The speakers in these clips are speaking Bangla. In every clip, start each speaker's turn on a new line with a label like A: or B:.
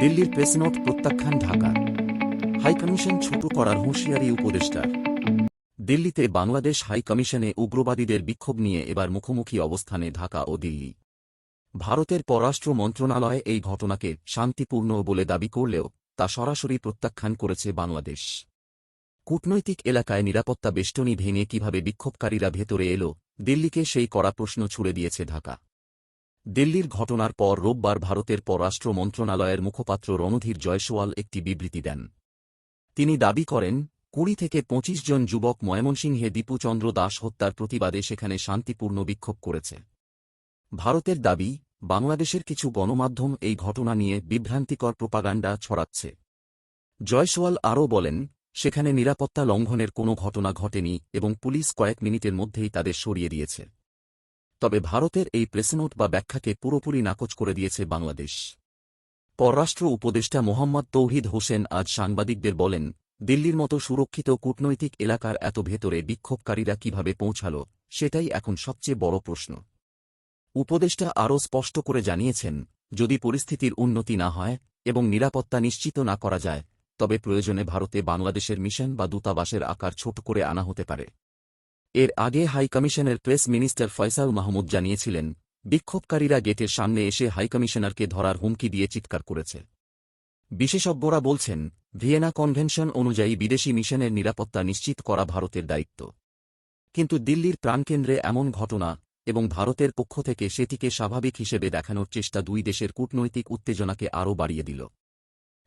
A: দিল্লির প্রেসনোট প্রত্যাখ্যান ঢাকা হাইকমিশন ছোট করার হুঁশিয়ারি উপদেষ্টার। দিল্লিতে বাংলাদেশ হাইকমিশনে উগ্রবাদীদের বিক্ষোভ নিয়ে এবার মুখোমুখি অবস্থানে ঢাকা ও দিল্লি। ভারতের পররাষ্ট্র মন্ত্রণালয় এই ঘটনাকে শান্তিপূর্ণ বলে দাবি করলেও তা সরাসরি প্রত্যাখ্যান করেছে বাংলাদেশ। কূটনৈতিক এলাকায় নিরাপত্তা বেষ্টনী ভেঙে কিভাবে বিক্ষোভকারীরা ভেতরে এল, দিল্লিকে সেই কড়া প্রশ্ন ছুড়ে দিয়েছে ঢাকা। দিল্লির ঘটনার পর রোববার ভারতের পররাষ্ট্র মন্ত্রণালয়ের মুখপাত্র রণধীর জয়সওয়াল একটি বিবৃতি দেন। তিনি দাবি করেন, ২০ থেকে ২৫ জন যুবক ময়মনসিংহে দীপু চন্দ্র দাস হত্যার প্রতিবাদে সেখানে শান্তিপূর্ণ বিক্ষোভ করেছে। ভারতের দাবি, বাংলাদেশের কিছু গণমাধ্যম এই ঘটনা নিয়ে বিভ্রান্তিকর প্রোপাগান্ডা ছড়াচ্ছে। জয়সওয়াল আরও বলেন, সেখানে নিরাপত্তা লঙ্ঘনের কোনো ঘটনা ঘটেনি এবং পুলিশ কয়েক মিনিটের মধ্যেই তাদের সরিয়ে দিয়েছে। তবে ভারতের এই প্রেসনোট বা ব্যাখ্যাকে পুরোপুরি নাকচ করে দিয়েছে বাংলাদেশ। পররাষ্ট্র উপদেষ্টা মোহাম্মদ তৌহিদ হোসেন আজ সাংবাদিকদের বলেন, দিল্লির মতো সুরক্ষিত কূটনৈতিক এলাকার এত ভেতরে বিক্ষোভকারীরা কিভাবে পৌঁছাল, সেটাই এখন সবচেয়ে বড় প্রশ্ন। উপদেষ্টা আরও স্পষ্ট করে জানিয়েছেন, যদি পরিস্থিতির উন্নতি না হয় এবং নিরাপত্তা নিশ্চিত না করা যায়, তবে প্রয়োজনে ভারতে বাংলাদেশের মিশন বা দূতাবাসের আকার ছোট করে আনা হতে পারে। এর আগে হাইকমিশনের প্রেস মিনিস্টার ফয়সাল মাহমুদ জানিয়েছিলেন, বিক্ষোভকারীরা গেটের সামনে এসে হাইকমিশনারকে ধরার হুমকি দিয়ে চিৎকার করেছে। বিশেষজ্ঞরা বলছেন, ভিয়েনা কনভেনশন অনুযায়ী বিদেশি মিশনের নিরাপত্তা নিশ্চিত করা ভারতের দায়িত্ব। কিন্তু দিল্লির প্রাণকেন্দ্রে এমন ঘটনা এবং ভারতের পক্ষ থেকে সেটিকে স্বাভাবিক হিসেবে দেখানোর চেষ্টা দুই দেশের কূটনৈতিক উত্তেজনাকে আরও বাড়িয়ে দিল।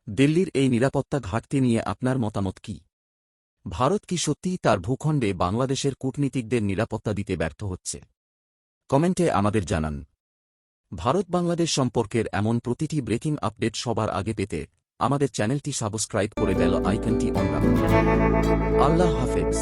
A: দিল্লির এই নিরাপত্তা ঘাটতি নিয়ে আপনার মতামত কি? ভারত কি সত্যিই তার ভূখণ্ডে বাংলাদেশের কূটনীতিকদের নিরাপত্তা দিতে ব্যর্থ হচ্ছে? কমেন্টে আমাদের জানান। ভারত বাংলাদেশ সম্পর্কের এমন প্রতিটি ব্রেকিং আপডেট সবার আগে পেতে আমাদের চ্যানেলটি সাবস্ক্রাইব করে বেল আইকনটি অন রাখুন। আল্লাহ হাফেজ।